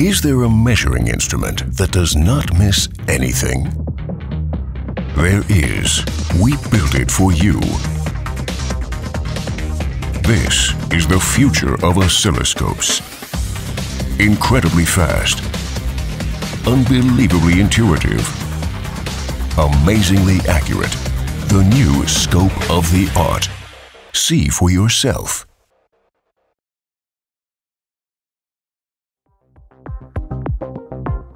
Is there a measuring instrument that does not miss anything? There is. We built it for you. This is the future of oscilloscopes. Incredibly fast, unbelievably intuitive, amazingly accurate. The new scope of the art. See for yourself.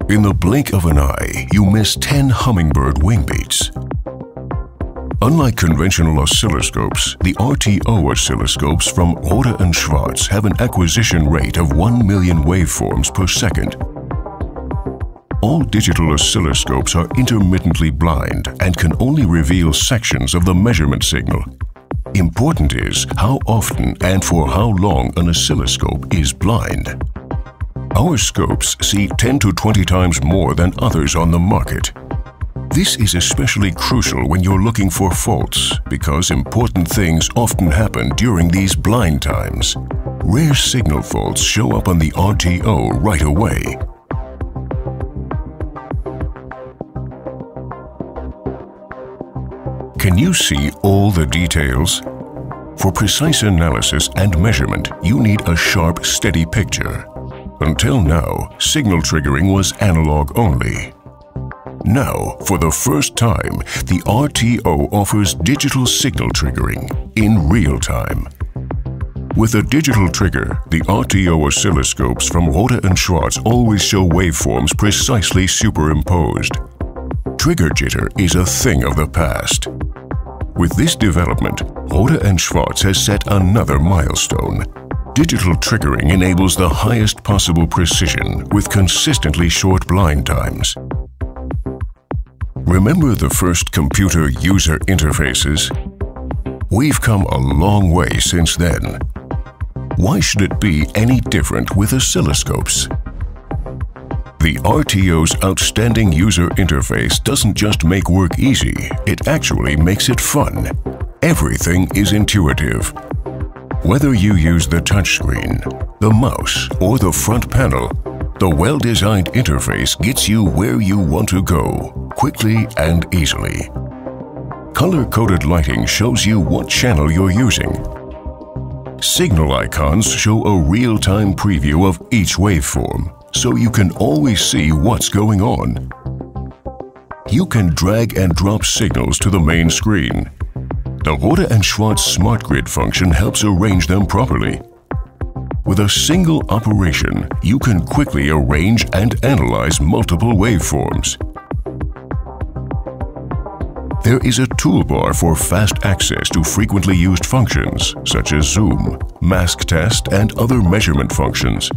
In the blink of an eye, you miss 10 hummingbird wing beats. Unlike conventional oscilloscopes, the RTO oscilloscopes from Rohde & Schwarz have an acquisition rate of 1 million waveforms per second. All digital oscilloscopes are intermittently blind and can only reveal sections of the measurement signal. Important is how often and for how long an oscilloscope is blind. Our scopes see 10 to 20 times more than others on the market. This is especially crucial when you're looking for faults, because important things often happen during these blind times. Rare signal faults show up on the RTO right away. Can you see all the details? For precise analysis and measurement, you need a sharp, steady picture. Until now, signal triggering was analog only. Now, for the first time, the RTO offers digital signal triggering in real time. With a digital trigger, the RTO oscilloscopes from Rohde & Schwarz always show waveforms precisely superimposed. Trigger jitter is a thing of the past. With this development, Rohde & Schwarz has set another milestone. Digital triggering enables the highest possible precision with consistently short blind times. Remember the first computer user interfaces? We've come a long way since then. Why should it be any different with oscilloscopes? The RTO's outstanding user interface doesn't just make work easy, it actually makes it fun. Everything is intuitive. Whether you use the touchscreen, the mouse, or the front panel, the well-designed interface gets you where you want to go, quickly and easily. Color-coded lighting shows you what channel you're using. Signal icons show a real-time preview of each waveform, so you can always see what's going on. You can drag and drop signals to the main screen. The Rohde & Schwarz Smart Grid function helps arrange them properly. With a single operation, you can quickly arrange and analyze multiple waveforms. There is a toolbar for fast access to frequently used functions, such as zoom, mask test, and other measurement functions.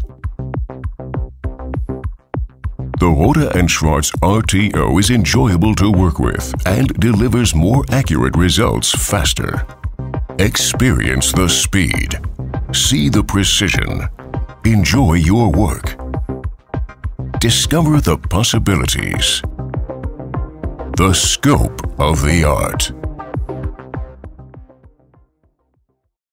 The Rohde & Schwarz RTO is enjoyable to work with and delivers more accurate results faster. Experience the speed. See the precision. Enjoy your work. Discover the possibilities. The scope of the art.